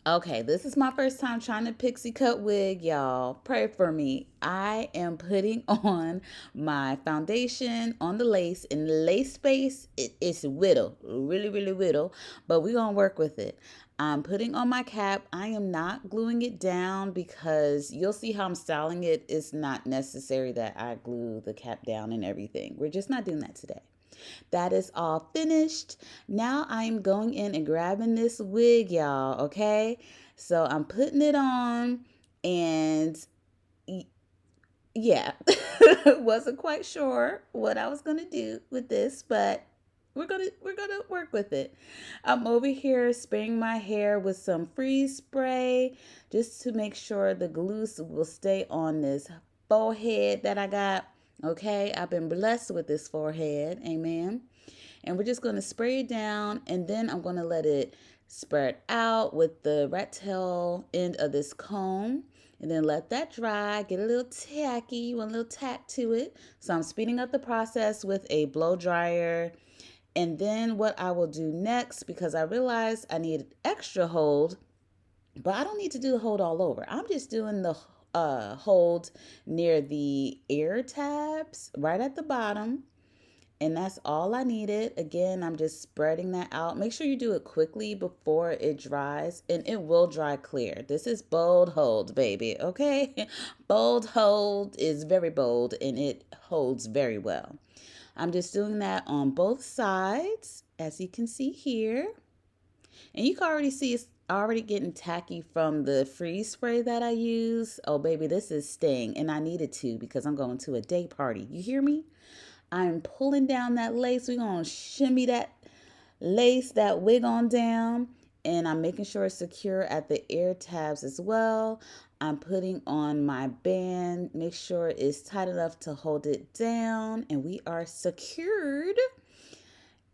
Okay, this is my first time trying to pixie cut wig, y'all. Pray for me. I am putting on my foundation on the lace. In the lace space, it's whittle, really, really whittle, but we're going to work with it. I'm putting on my cap. I am not gluing it down because you'll see how I'm styling it. It's not necessary that I glue the cap down and everything. We're just not doing that today. That is all finished. Now I'm going in and grabbing this wig, y'all, okay? So I'm putting it on and yeah, wasn't quite sure what I was going to do with this, but we're gonna work with it. I'm over here spraying my hair with some freeze spray just to make sure the glue will stay on this forehead that I got. Okay, I've been blessed with this forehead, amen. And we're just going to spray it down, and then I'm going to let it spread out with the rat tail end of this comb, and then let that dry, get a little tacky. You want a little tack to it. So I'm speeding up the process with a blow dryer. And then what I will do next, because I realized I need extra hold, but I don't need to do the hold all over. I'm just doing the hold near the ear tabs right at the bottom, and that's all I needed. Again, I'm just spreading that out. Make sure you do it quickly before it dries, and it will dry clear. This is bold hold, baby, okay? Bold hold is very bold, and it holds very well. I'm just doing that on both sides, as you can see here. And you can already see it's already getting tacky from the freeze spray that I use. Oh, baby, this is staying, and I needed to because I'm going to a day party. You hear me? I'm pulling down that lace. We're going to shimmy that lace, that wig on down. And I'm making sure it's secure at the ear tabs as well. I'm putting on my band. Make sure it's tight enough to hold it down. And we are secured.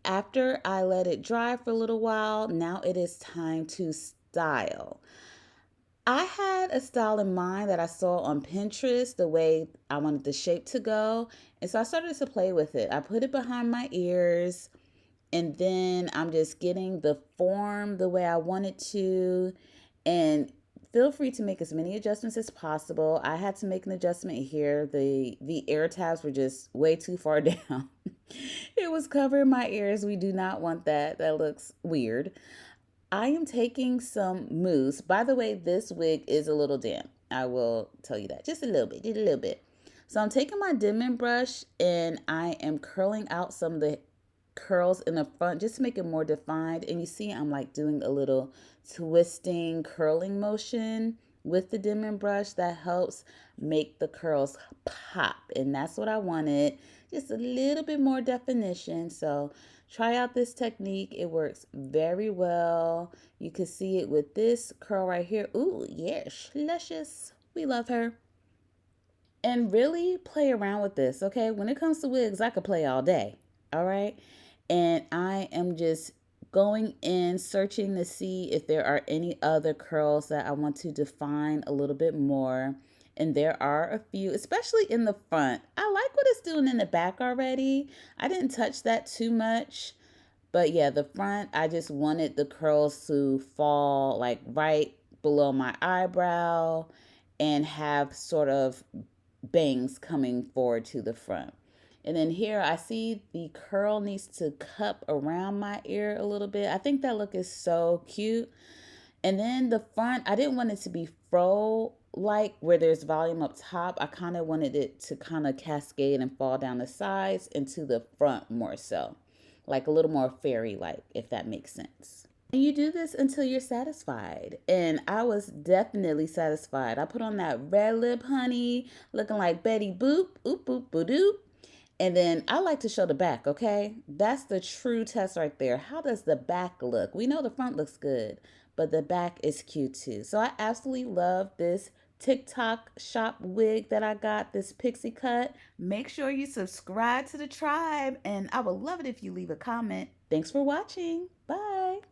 After I let it dry for a little while, now it is time to style. I had a style in mind that I saw on Pinterest, the way I wanted the shape to go. And so I started to play with it. I put it behind my ears, and then I'm just getting the form the way I want it to. And feel free to make as many adjustments as possible. I had to make an adjustment here. The ear tabs were just way too far down. It was covering my ears. We do not want that. That looks weird. I am taking some mousse. By the way, this wig is a little damp. I will tell you that. Just a little bit, just a little bit. So I'm taking my dimming brush and I am curling out some of the curls in the front just to make it more defined. And you see I'm like doing a little twisting curling motion with the dimming brush that helps make the curls pop. And that's what I wanted. Just a little bit more definition. So try out this technique. It works very well. You can see it with this curl right here. Ooh, yes, luscious. We love her. And really play around with this, okay? When it comes to wigs, I could play all day, all right? And I am just going in, searching to see if there are any other curls that I want to define a little bit more. And there are a few, especially in the front. I like what it's doing in the back already. I didn't touch that too much. But yeah, the front, I just wanted the curls to fall like right below my eyebrow and have sort of bangs coming forward to the front. And then here I see the curl needs to cup around my ear a little bit. I think that look is so cute. And then the front, I didn't want it to be fro like where there's volume up top. I kind of wanted it to kind of cascade and fall down the sides into the front more so. Like a little more fairy like, if that makes sense. And you do this until you're satisfied. And I was definitely satisfied. I put on that red lip, honey, looking like Betty Boop, oop, boop, boo doop. And then I like to show the back, okay? That's the true test right there. How does the back look? We know the front looks good, but the back is cute too. So I absolutely love this TikTok shop wig that I got, this pixie cut. Make sure you subscribe to the tribe, and I would love it if you leave a comment. Thanks for watching. Bye.